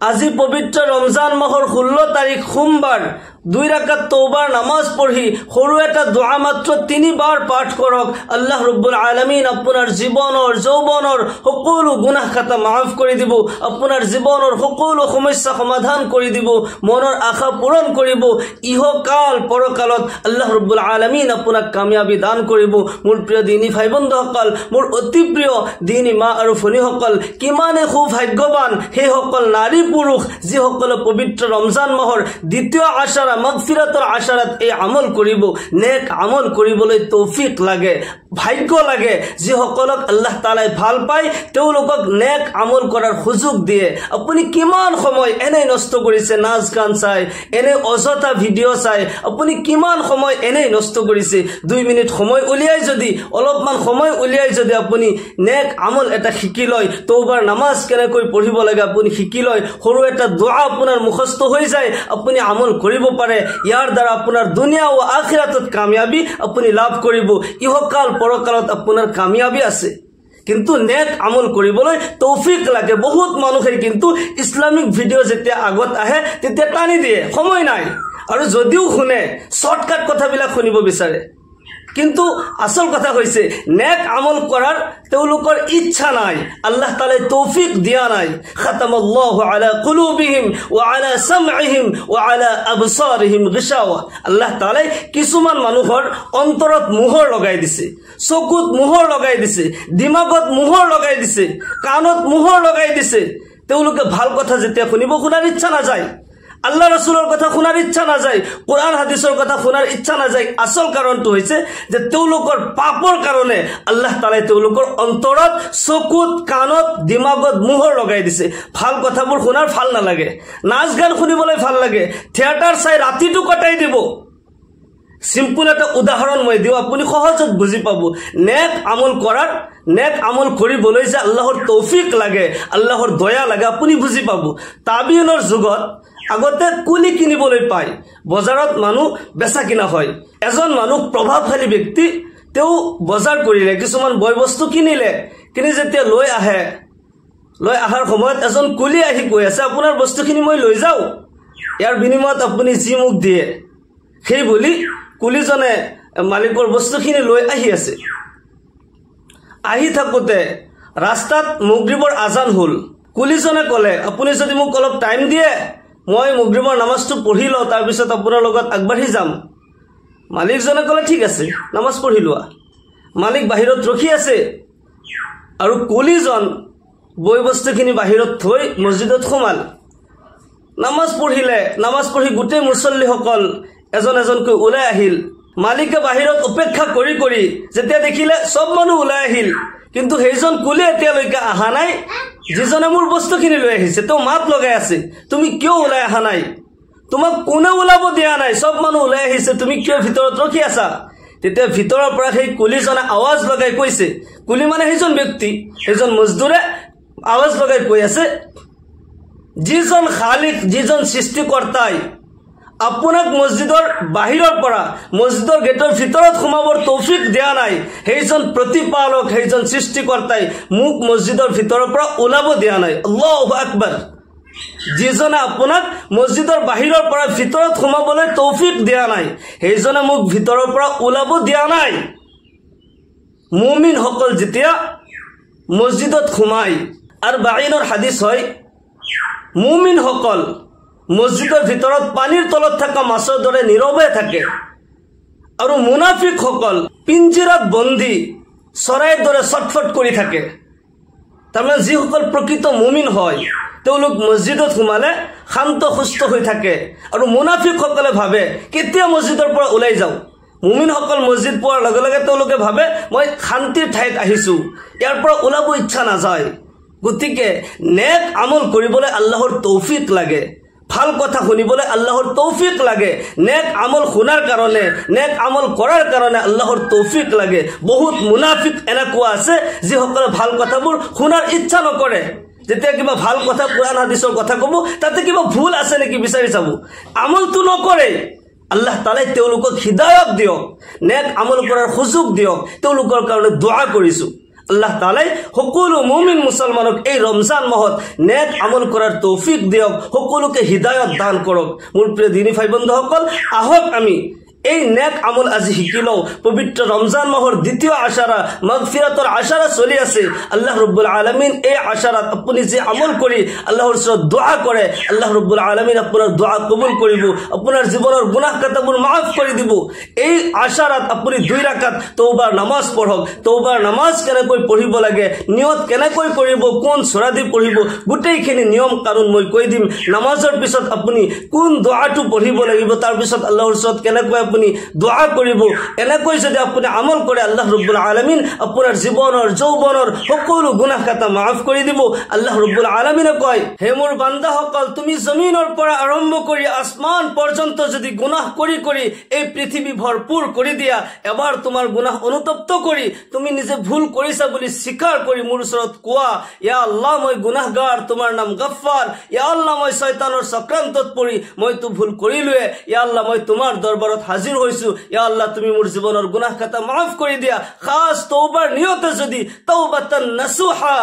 আজি পবিত্ৰ ৰমজান মাহৰ 16 তাৰিখ সোমবাৰ 2 ৰাকাত তওবাৰ নামাজ পড়ি সৰু এটা দোয়া মাত্ৰ 3 বাৰ পাঠ কৰক আল্লাহ ৰব্বুল আলামিন আপোনাৰ জীৱনৰ যৌৱনৰ সকলো গুনাহ খাতা মাফ কৰি দিব আপোনাৰ জীৱনৰ সকলো সমস্যা সমাধান কৰি দিব মনৰ আশা পূৰণ কৰিব ইহকাল পৰকালত আল্লাহ ৰব্বুল আলামিন আপোনাক কামিয়াবি দান কৰিব মোৰ প্ৰিয় দিনী ভাই বন্ধুসকল মোৰ অতি প্ৰিয় দিনী মা আৰু ভনীসকল কিমানে খুব ভাগ্যৱান সেই সকল নাৰী পুৰুষ যিসকলে পবিত্ৰ ৰমজান মাহৰ দ্বিতীয় আশাৰা মাগফিৰাতৰ আশাৰাত এই আমল কৰিব নেক আমল কৰিবলৈ তৌফিক লাগে ভাগ্য লাগে যিসকলক আল্লাহ তাআলাই ভাল পায় তেওঁলোকক নেক আমল কৰাৰ সুযোগ দিয়ে আপুনি কিমান সময় এনে নষ্ট কৰিছে নাচ গান চাই এনে অযথা ভিডিঅ' চাই আপুনি কিমান সময় এনে নষ্ট কৰিছে 2 মিনিট সময় উলিয়াই যদি অলপমান সময় উলিয়াই যদি আপুনি নেক আমল এটা শিকি লয় তওবার নামাজ কেনেকৈ পঢ়িব লাগে আপুনি শিকি লয় সৰু এটা দোয়া আপোনাৰ মুখস্থ হৈ যায় আপুনি আমল কৰিব পাৰে ইয়াৰ দ্বাৰা আপোনাৰ দুনিয়া ও আখিৰাতত কামিয়াবি আপুনি লাভ কৰিব ইহকাল পৰকালত আপোনাৰ কামিয়াবি আছে কিন্তু নেক আমল কৰিবলৈ তৌফিক লাগে বহুত মানুহে কিন্তু ইসলামিক ভিডিঅ' যেতিয়া আগত আহে তেতিয়া টানি দিয়ে সময় নাই আৰু যদিও শুনে শৰ্টকাট কথাবিলাক শুনিব বিচাৰে কিন্তু আসল কথা হৈছে নেক আমল কৰাৰ তেওঁলোকৰ ইচ্ছা নাই আল্লাহ তাআলাই তৌফিক দিয়া নাই খাতামাল্লাহু আলা কুলুবিহিম ওয়া আলা সামঈহিম ওয়া আলা আবসারিহিম গিশাওয়া আল্লাহ তাআলাই কিছুমান মানুহৰ অন্তৰত মোহৰ লগাই দিছে চকুত মোহৰ লগাই দিছে দিমাগত মোহৰ লগাই দিছে কাণত মোহৰ লগাই দিছে তেওঁলোকে ভাল কথা যেতিয়া শুনিব শুনাৰ ইচ্ছা নাযায় আল্লাহ ৰাসূলৰ কথা শুনাৰ ইচ্ছা নাযায় কোৰআন হাদিসৰ কথা শুনাৰ ইচ্ছা নাযায় আসল কাৰণটো হৈছে যে তেওঁলোকৰ পাপৰ কাৰণে আল্লাহ তাআলাই তেওঁলোকৰ অন্তৰত চকুত কাণত দিমাগত মোহৰ লগাই দিছে ভাল কথাবোৰ শুনাৰ ভাল নালাগে নাচ গান শুনিবলৈ ভাল লাগে থিয়েটাৰ চাই ৰাতিটো কটাই দিব সিম্পল এটা উদাহৰণ মই দিও আপুনি সহজত বুজি পাব নেক আমল কৰিবলৈ যে আল্লাহৰ তৌফিক লাগে আল্লাহৰ দয়া লাগে আপুনি বুজি পাব তাবিনৰ যুগত আগতে কুলি কিনিবলৈ পায় বজাৰত মানুহ বেচা কিনা হয় এজন মানুহ প্ৰভাৱশালী ব্যক্তি তেও বজাৰ কৰিলে কিছুমান বয় বস্তু কিনিলে কিনি যেতিয়া লৈ আহাৰ সময়ত এজন কুলি আহি কৈ আছে আপোনাৰ বস্তুখিনি মই লৈ যাও ইয়াৰ বিনিময়ত আপুনি যি মুখ দিয়ে সেই বুলি কুলিজনে মালিকৰ বস্তুখিনি লৈ আহি আছে আহি থাকোতে ৰাস্তাত মাগৰিবৰ আজান হল কুলিজনে ক'লে আপুনি যদি মোক অলপ টাইম দিয়ে মই মাগৰিবৰ নামাজটো পঢ়ি লও তাৰ পিছত আপোনাৰ লগত আগবাঢ়ি যাম মালিকজনে ক'লে ঠিক আছে নামাজ পঢ়ি লোৱা মালিক বাহিৰত ৰখি আছে আৰু কুলিজন বয় বস্তুখিনি বাহিৰত থৈ মছজিদত সোমাল নামাজ পঢ়ি গোটেই মুছল্লিসকল এজনকৈ ওলাই আহিল মালিকে বাহিৰত অপেক্ষা কৰি যেতিয়া দেখিলে সব মানুহ ওলাই আহিল কিন্তু সেইজন কুলি এতিয়ালৈকে আহা নাই যিজনে মোৰ বস্তুখিনি লৈ আহিছে তো মাত লগাই আছে তুমি কিয় ওলাই আহা নাই তোমাক কোনে ওলাব দিয়া নাই সব মানুহ ওলাই আহিছে তুমি কিয় ভিতৰত ৰখি আছা তেতিয়া ভিতৰৰ পৰা সেই কুলিজনে আৱাজ লগাই কৈছে কুলি মানে সেইজন ব্যক্তি সেইজন মজদুৰে আৱাজ লগাই কৈ আছে যিজন খালিক যিজন সৃষ্টিকৰ্তাই আপোনাক মছজিদৰ বাহিৰৰ পৰা মছজিদৰ গেটৰ ভিতৰত সোমাবৰ তৌফিক দিয়া নাই সেইজন প্ৰতিপালক সেইজন সৃষ্টিকৰ্তাই মোক মছজিদৰ ভিতৰৰ পৰা ওলাব দিয়া নাই আল্লাহু আকবাৰ যিজনে আপোনাক মছজিদৰ বাহিৰৰ পৰা ভিতৰত সোমাবলৈ তৌফিক দিয়া নাই সেইজনে মোক ভিতৰৰ পৰা ওলাব দিয়া নাই মুমিন সকল যেতিয়া মছজিদত সোমায় আৰু বাইনৰ হাদিস হয় মুমিন সকল মছজিদৰ ভিতৰত পানীৰ তলত থকা মাছৰ দৰে নীৰৱে থাকে আৰু মুনাফিক সকল পিঞ্জিৰাত বন্দী চৰাইৰ দৰে ছটফট কৰি থাকে তাৰমানে যিসকল প্ৰকৃত মুমিন হয় তেওঁলোক মছজিদত সোমালে শান্ত সুস্থ হৈ থাকে আৰু মুনাফিক সকলে ভাবে কেতিয়া মছজিদৰ পৰা ওলাই যাও মুমিন সকল মছজিদ পোৱাৰ লগে লগে তেওঁলোকে ভাবে মই শান্তিৰ ঠাইত আহিছো ইয়াৰ পৰা ওলাব ইচ্ছা নাযায় গতিকে নেক আমল কৰিবলৈ আল্লাহৰ তৌফিক লাগে ভাল কথা শুনিবলৈ আল্লাহৰ তৌফিক লাগে নেক আমল শুনাৰ কাৰণে নেক আমল কৰাৰ কাৰণে আল্লাহৰ তৌফিক লাগে বহুত মুনাফিক এনেকুৱা আছে যিসকলে ভাল কথাবোৰ শুনাৰ ইচ্ছা নকৰে যেতিয়া কিবা ভাল কথা কোৰআন হাদিসৰ কথা কব তাতে কিবা ভুল আছে নেকি বিচাৰি চাব আমলটো নকৰে আল্লাহ তাআলাই তেওঁলোকক হিদায়াত দিয়ক নেক আমল কৰাৰ সুযোগ দিয়ক তেওঁলোকৰ কাৰণে দোয়া কৰিছো আল্লাহ তাআলাই সকলো মুমিন মুছলমানক এই ৰমজান মাহত নেক আমল কৰাৰ তৌফিক দিয়ক, সকলোকে হিদায়ত দান কৰক। মোৰ প্ৰিয় দিনী ভাই বন্ধুসকল, আহক আমি এই নেক আমল আজি শিকি লওঁ। পবিত্ৰ ৰমজান মাহৰ দ্বিতীয় আশাৰা মাগফিৰাতৰ আশাৰা চলি আছে। আল্লাহ ৰব্বুল আলামিন এই আশাৰাত আপুনি যে আমল কৰি আল্লাহৰ ওচৰত দোয়া কৰে, আল্লাহ ৰব্বুল আলামিন আপোনাৰ দোয়া কবুল কৰিব, আপোনাৰ জীৱনৰ গুনাহ কাটাবোৰ মাফ কৰি দিব। এই আশাৰাত আপুনি 2 ৰাকাত তওবাৰ নামাজ পঢ়ক। তওবাৰ নামাজ কেনেকৈ পঢ়িব লাগে, নিয়ত কেনেকৈ কৰিব, কোন সূৰা দি পঢ়িব, গোটেইখিনি নিয়ম কানুন মই কৈ দিম। নামাজৰ পিছত আপুনি কোন দোয়াটো পঢ়িব লাগিব, তাৰ পিছত আল্লাহৰ ওচৰত কেনেকৈ আপুনি দোয়া কৰিব, এনেকৈ যদি আপুনি আমল কৰে আল্লাহ ৰব্বুল আলামিন আপোনাৰ জীৱনৰ যৌৱনৰ সকলো গুনাহ কাটা মাফ কৰি দিব। আল্লাহ ৰব্বুল আলামিনে কয়, হে মোৰ বান্দাসকল, তুমি জমিনৰ পৰা আৰম্ভ কৰি আসমান পৰ্যন্ত যদি গুনাহ কৰি কৰি এই পৃথিৱী ভৰপূৰ কৰি দিয়া, এবাৰ তোমাৰ গুনাহ অনুতপ্ত কৰি তুমি নিজে ভুল কৰিছা বুলি স্বীকাৰ কৰি মোৰ ওচৰত কোৱা, ইয়া আল্লাহ মই গুনাহগাৰ, তোমাৰ নাম গফ্ফাৰ, ইয়া আল্লাহ মই শয়তানৰ চক্ৰান্তত পৰি মইতো ভুল কৰিলোৱে, ইয়া আল্লাহ মই তোমাৰ দৰবাৰত হাজিৰ হৈছো, ইয়া আল্লাহ তুমি মোৰ জীৱনৰ গুনাহ কাটা মাফ কৰি দিয়া। খাস তওবাৰ নিয়তে যদি তওবাতান নাসুহা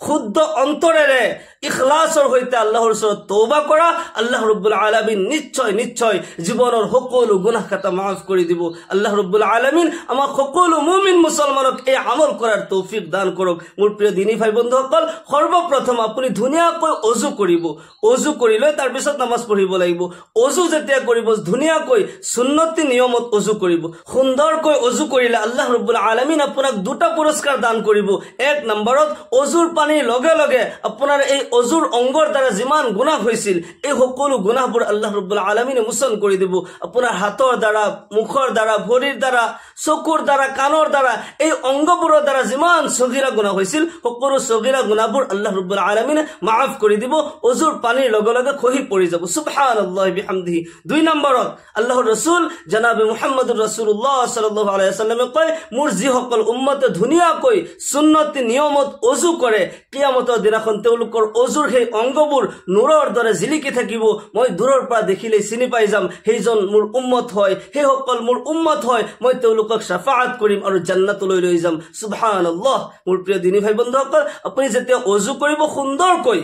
শুদ্ধ অন্তৰেৰে ইখলাসৰ সৈতে আল্লাহৰ ওচৰত তওবা কৰা, আল্লাহ ৰব্বুল আলামিন নিশ্চয় নিশ্চয় জীৱনৰ সকলো গুনাহ কাটা মাফ কৰি দিব। আল্লাহ ৰব্বুল আলামিন আমাক সকলো মুমিন মুছলমানক এই আমল কৰাৰ তৌফিক দান কৰক। মোৰ প্ৰিয় দিনী ভাই বন্ধুসকল, সৰ্বপ্ৰথম আপুনি ধুনীয়াকৈ অজু কৰিব। অজু কৰি লৈ তাৰ পিছত নামাজ পঢ়িব লাগিব। অজু যেতিয়া কৰিব ধুনীয়াকৈ সুন্নতি নিয়মত অজু কৰিব। সুন্দৰকৈ অজু কৰিলে আল্লাহ ৰব্বুল আলামিন আপোনাক 2টা পুৰস্কাৰ দান কৰিব। 1 নম্বৰত অজুৰ পানীৰ লগে লগে আপোনাৰ এই অজুৰ অংগৰ দ্বাৰা যিমান গুনাহ হৈছিল এই সকলো গুনাহবোৰ আল্লাহ ৰব্বুল আলামিনে মোচন কৰি দিব। আপোনাৰ হাতৰ দ্বাৰা, মুখৰ দ্বাৰা, ভৰিৰ দ্বাৰা, চকুৰ দ্বাৰা, কাণৰ দ্বাৰা, এই অংগবোৰৰ দ্বাৰা যিমান সগীৰা গুনাহ হৈছিল সকলো সগীৰা গুনাহবোৰ আল্লাহ ৰব্বুল আলামিনে মাফ কৰি দিব। অজুৰ পানীৰ লগে লগে খহি পৰি যাব। সুবহানাল্লাহি বিহামদিহি। 2 নম্বৰত আল্লাহৰ ৰাসূল জনাবে মুহাম্মদুৰ ৰাসূলুল্লাহ সাল্লাল্লাহু আলাইহি ওয়াসাল্লামে কয়, মোৰ যিসকল উম্মতে ধুনীয়াকৈ সুন্নতি নিয়মত অজু কৰে, কিয়ামতৰ দিনাখন তেওঁলোকৰ অজুৰ সেই অংগবোৰ নূৰৰ দৰে জিলিকি থাকিব। মই দূৰৰ পৰা দেখিলেই চিনি পাই যাম সেইজন মোৰ উম্মত হয়, সেইসকল মোৰ উম্মত হয়। মই তেওঁলোকক শাফাআত কৰিম আৰু জান্নাতলৈ লৈ যাম। সুবহানাল্লাহ। মোৰ প্ৰিয় দিনী ভাই বন্ধুসকল, আপুনি যেতিয়া অজু কৰিব সুন্দৰকৈ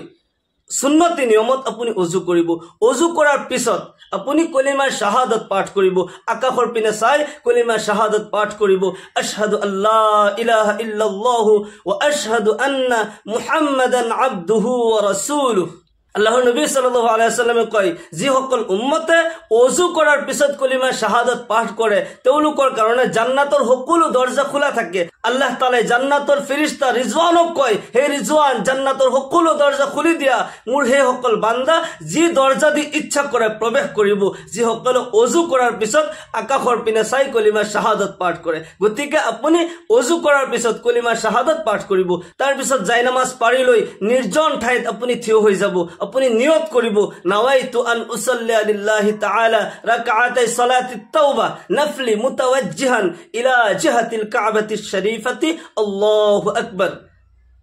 সুন্নতি নিয়মত আপুনি অজু কৰিব। অজু কৰাৰ পিছত আপুনি কলিমা শাহাদাত পাঠ কৰিব। আকাশৰ পিনে চাই কলিমা শাহাদাত পাঠ কৰিব। আশহাদু আল্লা ইলাহা ইল্লাল্লাহু ওয়া আশহাদু আন্না মুহাম্মাদান আবদুহু ওয়া রাসূলুহু। আল্লাহৰ নবী সাল্লাল্লাহু আলাইহি ওয়াসাল্লামে কয়, যিসকল উম্মতে অজু কৰাৰ পিছত কলিমা শাহাদাত পাঠ কৰে তেওঁলোকৰ কাৰণে জান্নাতৰ সকলো দৰজা খোলা থাকে। আল্লাহ তাআলাই জান্নাতৰ ফেৰেশতা ৰিজৱানক কয়, হে ৰিজৱান, জান্নাতৰ সকলো দৰজা খুলি দিয়া। মোৰ হে সকল বান্দা যি দৰজা দি ইচ্ছা কৰে প্ৰৱেশ কৰিব, যিসকলে অজু কৰাৰ পিছত আকাশৰ পিনে চাই কলিমা শাহাদাত পাঠ কৰে। গতিকে আপুনি অজু কৰাৰ পিছত কলিমা শাহাদাত পাঠ কৰিব। তাৰ পিছত জায়নামাজ পাৰি লৈ নিৰ্জন ঠাইত আপুনি থিয় হৈ যাব। আপুনি নিয়ত কৰিব, নাৱাইতু আন উছল্লি লিল্লাহি তাআলা রাকাআতাই সালাতিত তাওবা নফলি মুতাওয়াজ্জিহান ইলা জিহাতিল কাবাতিশ শরীফাতি আল্লাহু আকবার।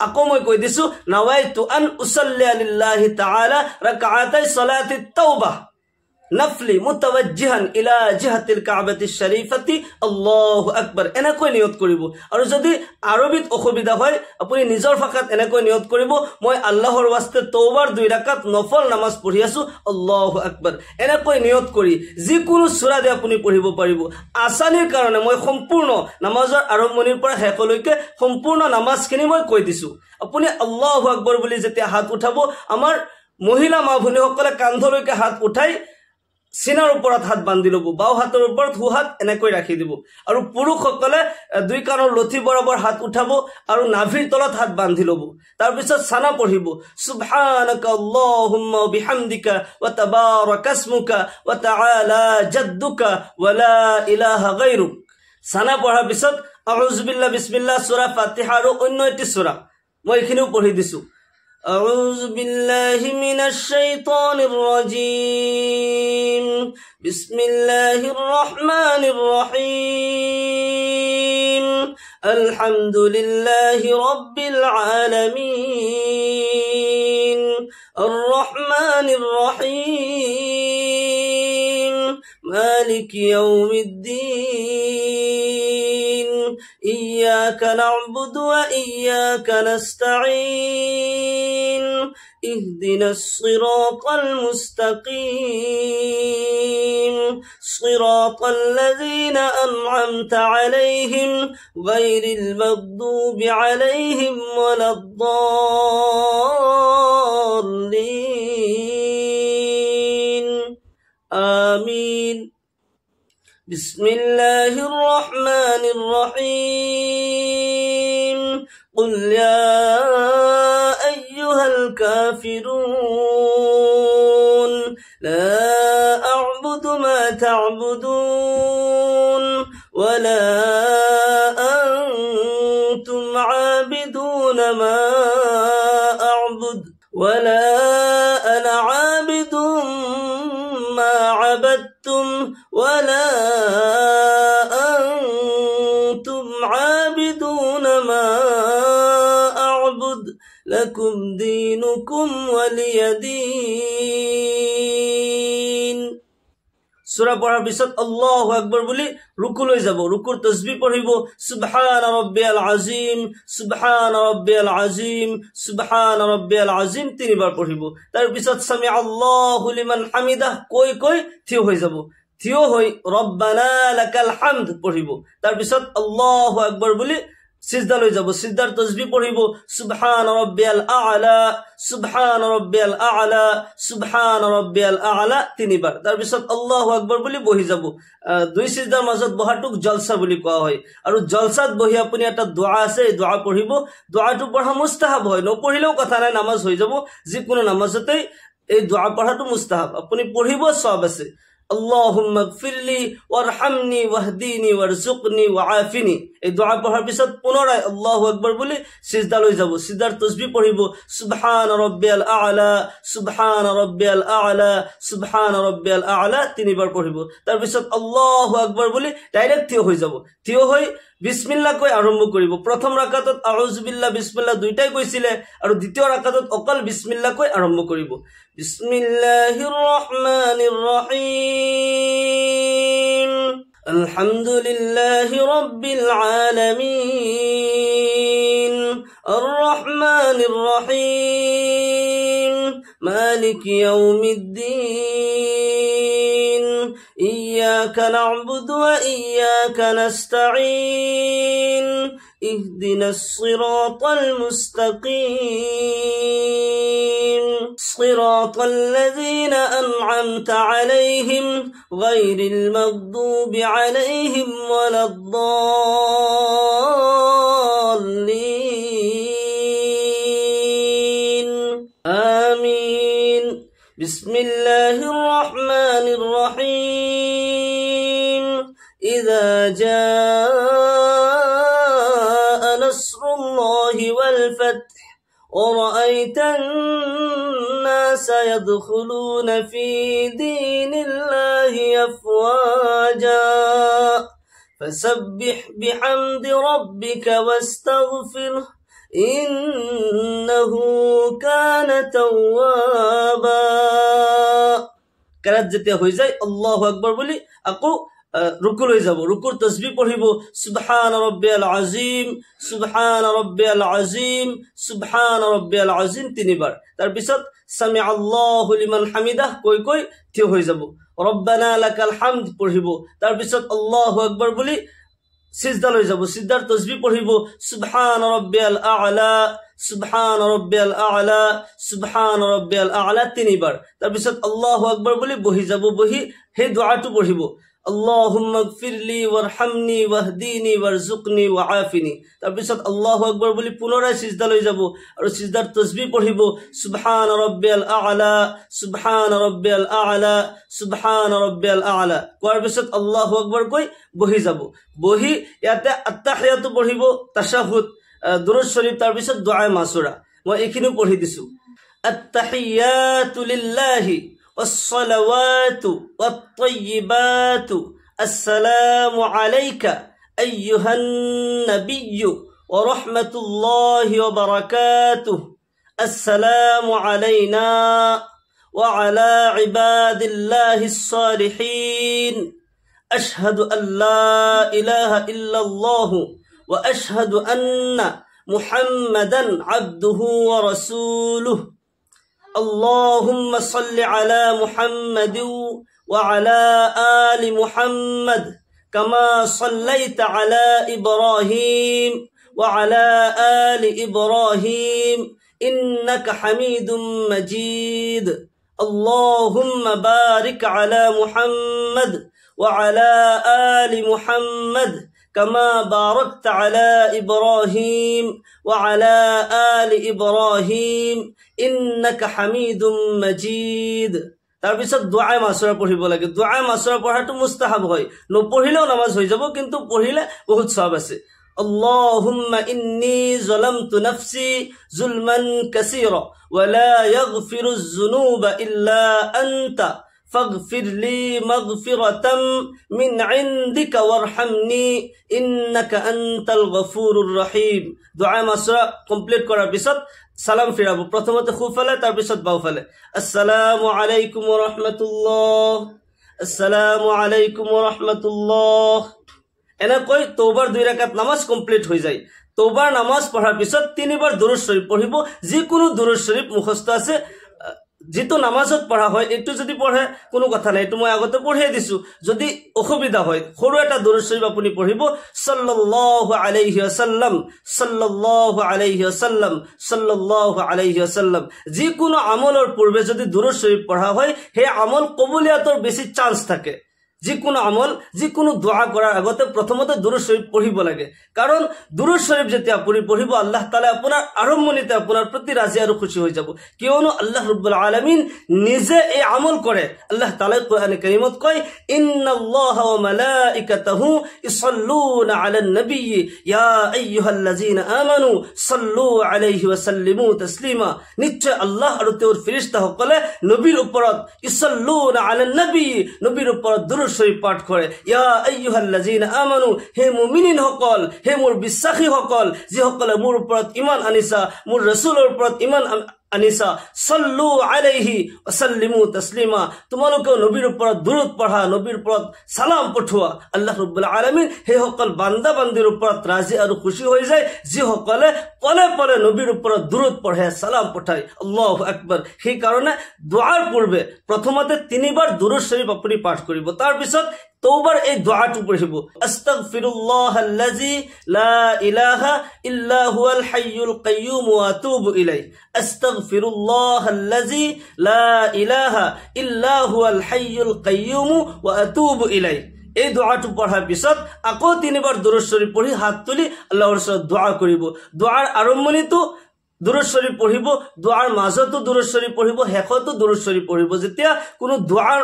আকৌ মই কৈ দিছো, নাৱাইতু আন উছল্লি লিল্লাহি তাআলা রাকাআতাই সালাতিত তাওবা নফলি মুতাওয়াজ্জিহান ইলা জিহাতিল কাবাতিশ শরীফাতি আল্লাহু আকবার। এনেকৈ নিয়ত কৰিব। আৰু যদি আৰবিত অসুবিধা হয় আপুনি নিজৰ ভাষাত এনেকৈ নিয়ত কৰিব, মই আল্লাহৰ ওয়াস্তে তওবাৰ 2 ৰাকাত নফল নামাজ পঢ়ি আছো, আল্লাহু আকবাৰ। এনেকৈ নিয়ত কৰি যিকোনো সূৰা দি আপুনি পঢ়িব পাৰিব। আসানিৰ কাৰণে মই সম্পূৰ্ণ নামাজৰ আৰম্ভণিৰ পৰা শেষলৈকে সম্পূৰ্ণ নামাজখিনি মই কৈ দিছো। আপুনি আল্লাহু আকবাৰ বুলি যেতিয়া হাত উঠাব, আমাৰ মহিলা মা ভনীসকলে কান্ধলৈকে হাত উঠাই সিনাৰ ওপৰত হাত বান্ধি লব, বাও হাতৰ ওপৰত হু হাত এনেকৈ ৰাখি দিব। আৰু পুৰুষসকলে 2 কাণৰ লঠি বৰাবৰ হাত উঠাব আৰু নাভিৰ তলত হাত বান্ধি লব। তাৰ পিছত সানা পঢ়িব, সুবহানাকা আল্লাহুম্মা বিহামদিকা ওয়া তাবাৰাকা ইসমুকা ওয়া তাআলা জাদ্দুকা ওয়া লা ইলাহা গায়ৰুক। সানা পঢ়াৰ পিছত আউযু বিল্লাহ বিসমিল্লাহ সূৰা ফাতিহা আৰু অন্য এটি সূৰা মই এখিনিও পঢ়ি দিছো। أعوذ بالله من الشيطان الرجيم بسم الله الرحمن الرحيم الحمد لله رب العالمين الرحمن الرحيم مالك يوم الدين إياك نعبد وإياك نستعين اهدنا الصراط المستقيم صراط الذين أنعمت عليهم غير المغضوب عليهم ولا الضالين آمين بسم الله الرحمن الرحيم قل يا أيها الكافرون لا أعبد ما تعبدون ولا أنتم عابدون ما أعبد ولا أنا عابد ما عبدتم ولا أنتم عابدون ما أعبد لكم دينكم ولي دين সূরা পড়ার পিছত আল্লাহু আকবার বলি রুকু লৈ যাব রুকুর তাসবিহ পড়িব সুবহান রাব্বিয়াল আযীম সুবহান রাব্বিয়াল আযীম সুবহান রাব্বিয়াল আযীম তিনবার পড়িব তার পিছত সামি আল্লাহু লিমান হামিদাহ কই কই থিয় হৈ যাব থিয় হৈ রব্বানা লাকাল হামদ পড়িব তার পিছত আল্লাহু আকবার বলি সিজদা লৈ যাব সিজদার তাসবিহ পড়িব সুবহান রাব্বিয়াল আ'লা সুবহান রাব্বিয়াল আ'লা সুবহান রাব্বিয়াল আ'লা তিনবার তার পিছত আল্লাহু আকবার বলি বহি যাব দুই সিজদার মাজত বহাটুক জলসা বুলি কোৱা হয় আৰু জলসাত বহি আপুনি এটা দোয়া আছে এই দোয়া পঢ়িব দোয়াটো পঢ়া মুস্তাহাব হয় নপঢ়িলেও কথা নাই নামাজ হৈ যাব যিকোনো নামাজতেই এই দোয়া পঢ়াটো মুস্তাহাব আপুনি পঢ়িব সব আছে اللهم اغفر لي وارحمني واهديني وارزقني وعافني এই দোয়া পড়ার পিছত পুনরায় আল্লাহু আকবার বলি সিজদা লৈ যাব সিজদার তাসবিহ পড়িব সুবহান রাব্বিয়াল আ'লা সুবহান রাব্বিয়াল আ'লা সুবহান রাব্বিয়াল আ'লা তিনবার পড়িব তার পিছত আল্লাহু আকবার বলি ডাইরেক্ট থিয় হৈ যাব থিয় হৈ বিসমিল্লাহ কই আৰম্ভ কৰিব প্ৰথম ৰাকাতত আউযু বিল্লাহ বিসমিল্লাহ দুইটাই কৈছিলে আৰু দ্বিতীয় ৰাকাতত অকল বিসমিল্লাহ কই আৰম্ভ কৰিব বিসমিল্লাহিৰ ৰহমানিৰ ৰহিম আলহামদুলিল্লাহি রাব্বিল আলামিন আররহমানির রহিম মালিকি ইয়াউমিদ্দিন إياك نعبد وإياك نستعين اهدنا الصراط المستقيم صراط الذين أنعمت عليهم غير المغضوب عليهم ولا الضالين آمين بسم الله الرحمن الرحيم إذا جاء نصر الله والفتح ورأيت الناس يدخلون في دين الله أفواجا فسبح بحمد ربك واستغفره إنه كان توابا কারাত যেতিয়া হৈ যায় আল্লাহু আকবার বলি আকো রুকু লৈ যাব রুকুর তাসবিহ পড়িব সুবহান রাব্বিয়াল আযীম সুবহান রাব্বিয়াল আযীম সুবহান রাব্বিয়াল আযীম তিনবার তার পিছত সামি আল্লাহু লিমান হামিদাহ কই কই থিয় হৈ যাব রব্বানা লাকাল হামদ পড়িব তার পিছত আল্লাহু আকবার বলি সিজদা লৈ যাব সিজদার তাসবিহ পড়িব সুবহান রাব্বিয়াল আ'লা সুবহান রাব্বিয়াল আ'লা সুবহান রাব্বিয়াল আ'লা তিনবার তার পিছত আল্লাহু আকবার বলি বহি যাব বহি হে দোয়াটো পড়িব আল্লাহুম্মা গফিরলি ওয়ারহামনি ওয়াহদিনি ওয়ারযুকনি ওয়াআফিনি তার পিছত আল্লাহু আকবার বলি পুনরায় সিজদা লৈ যাব আৰু সিজদাৰ তাসবিহ পড়িব সুবহান ৰাব্বিয়াল আ'লা সুবহান ৰাব্বিয়াল আ'লা সুবহান ৰাব্বিয়াল আ'লা কোৱাৰ পিছত আল্লাহু আকবার কই বহি যাব বহি ইয়াতে আত্তাহিয়াতু পঢ়িব তাশাহুদ দুরূদ শরীফ তার পিছত দুআ মাসুরা মই এখিনিও পঢ়ি দিছো আত্তাহিয়াতু লিল্লাহি والصلوات والطيبات السلام عليك أيها النبي ورحمة الله وبركاته السلام علينا وعلى عباد الله الصالحين أشهد أن لا إله إلا الله وأشهد أن মুহাম্মাদান আবদুহু ওয়া রাসূলুহু আল্লাহুম্মা সাল্লি আলা মুহাম্মাদিন ওয়া আলা আলি মুহাম্মাদ কামা সাল্লাইতা আলা ইব্রাহিম ওয়া আলা আলি ইব্রাহিম ইন্নাকা হামিদুম মাজিদ اللهم بارك على محمد وعلى آل محمد كما باركت على إبراهيم وعلى آل إبراهيم إنك حميد مجيد তাৰপিছত দুআ মাছৰা পঢ়িব লাগে দুআ মাছৰা পঢ়াটো মুস্তাহাব হয় নপঢ়িলেও নামাজ হৈ যাব কিন্তু পঢ়িলে বহুত সওয়াব আছে اللهم إني ظلمت نفسي ظلما كثيرا ولا يغفر الذنوب إلا أنت فاغفر لي مغفرة من عندك وارحمني إنك أنت الغفور الرحيم دعاء مسرا কমপ্লিট কৰাৰ পিছত সালাম ফিৰাব প্ৰথমতে খুফালে তাৰ পিছত বাওফালে আসসালামু আলাইকুম ওয়া রাহমাতুল্লাহ আসসালামু আলাইকুম ওয়া রাহমাতুল্লাহ এনেকৈ তওবার 2 রাকাত নামাজ কমপ্লিট হৈ যায় তওবার নামাজ পঢ়াৰ পিছত 3 বাৰ দুরূদ শরীফ পঢ়িব যিকোনো দুরূদ শরীফ মুখস্থ আছে যেটো নামাজত পঢ়া হয় এটো যদি পঢ়ে কোনো কথা নাই এটো মই আগতে পঢ়িয়ে দিছো যদি অসুবিধা হয় সৰু এটা দুরূদ শরীফ আপুনি পঢ়িব সাল্লাল্লাহু আলাইহি ওয়াসাল্লাম সাল্লাল্লাহু আলাইহি ওয়াসাল্লাম সাল্লাল্লাহু আলাইহি ওয়াসাল্লাম যিকোনো আমলৰ পূৰ্বে যদি দুৰূদ শৰীফ পঢ়া হয় হে আমল কবুলিয়াতৰ বেছি চান্স থাকে যিকোনো আমল যিকোনো দোয়া কৰাৰ আগতে প্ৰথমতে দুৰূদ শৰীফ পঢ়িব লাগে কাৰণ দুৰূদ শৰীফ যেতিয়া আপুনি পঢ়িব আল্লাহ তাআলা আপোনাৰ আৰম্ভণিতে আপোনাৰ প্ৰতি ৰাজি আৰু খুশি হৈ যাব কিয়নো আল্লাহ ৰাব্বুল আলামিন নিজে এই আমল কৰে আল্লাহ তাআলা কোরআনে কারীমত কয় ইন্নাল্লাহা ওয়া মালাইকাতাহু ইসাল্লুনা আলান নবী ইয়া আইয়ুহাল্লাযীনা আমানু সাল্লু আলাইহি ওয়া সাল্লিমু তাসলিমা নিশ্চয় আল্লাহ আৰু তেওঁৰ ফেৰেশতাসকলে নবীৰ ওপৰত ইসাল্লুনা আলান নবী নবীৰ ওপৰত দুরূদ শরীফ পাঠ করে ইয়া আইয়ুহাল্লাযীনা আমানু হে মুমিনিন সকল হে মোর বিশ্বাসী সকল যি সকলে মোর উপৰত ঈমান আনিছা মোৰ ৰাসূলৰ ওপৰত ঈমান আনিছা সাল্লু আলাইহি ওয়া সাল্লিমু তাসলিমা তোমালোকে নবীৰ ওপৰত দুৰূদ পঢ়া নবীৰ ওপৰত সালাম পঠোৱা আল্লাহ ৰাব্বুল আলামিন হে সকল বান্দা বান্দিৰ ওপৰত ৰাজি আৰু খুশি হৈ যায় যি সকলে পলে পলে নবীৰ ওপৰত দুৰূদ পঢ়ে সালাম পঠায় আল্লাহু আকবাৰ সেই কাৰণে দুআৰ পূৰ্বে প্ৰথমতে 3 বাৰ দুৰূদ শৰীফ আপুনি পাঠ কৰিব তাৰ পিছত তওবার এই দোয়াটো পঢ়িব আস্তাগফিরুল্লাহাল্লাযী লা ইলাহা ইল্লা হুয়াল হাইয়ুল কাইয়্যুম ওয়া আতুবু ইলাইহি আস্তাগফিরুল্লাহাল্লাযী লা ইলাহা ইল্লা হুয়াল হাইয়ুল কাইয়্যুম ওয়া আতুবু ইলাইহি এই দোয়াটো পঢ়াৰ পিছত আকৌ 3 বাৰ দুৰূদ শৰীফ পঢ়ি হাত তুলি আল্লাহৰ ওচৰত দোয়া কৰিব দোয়াৰ আৰম্ভণিটো দুৰূদ শৰীফ পঢ়িব দোয়াৰ মাজতো দুৰূদ শৰীফ পঢ়িব শেষতো দুৰূদ শৰীফ পঢ়িব যেতিয়া কোনো দোয়াৰ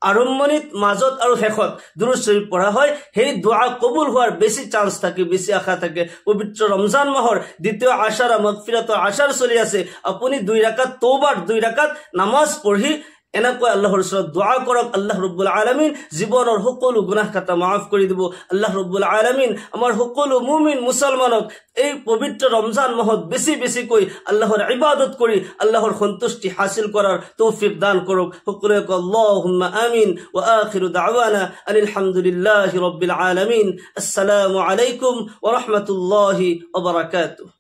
আৰম্ভণিত মাজত আৰু শেষত দুৰূদ শৰীফ পঢ়া হয় সেই দোয়া কবুল হোৱাৰ বেছি চান্স থাকে বেছি আশা থাকে পবিত্ৰ ৰমজান মাহৰ দ্বিতীয় আশাৰা মাগফিৰাতৰ আশাৰ চলি আছে আপুনি 2 ৰাকাত তওবাৰ 2 ৰাকাত নামাজ পঢ়ি এনেকৈ আল্লাহৰ ওচৰত দোয়া কৰক আল্লাহ ৰাব্বুল আলামিন জীৱনৰ সকলো গুনাহ খাতা মাফ কৰি দিব আল্লাহ ৰাব্বুল আলামিন আমাৰ সকলো মুমিন মুছলমানক এই পবিত্ৰ ৰমজান মাহত বেছি বেছি কৈ আল্লাহৰ ইবাদত কৰি আল্লাহৰ সন্তুষ্টি হাসিল কৰাৰ তৌফিক দান কৰক সকলোৱে আল্লাহুম্মা আমিন ওয়া আখিৰু দাওয়ানা আলহামদুলিল্লাহি ৰাব্বিল আলামিন আসসালামু আলাইকুম ওয়া ৰাহমাতুল্লাহি ওয়া বাৰাকাতুহু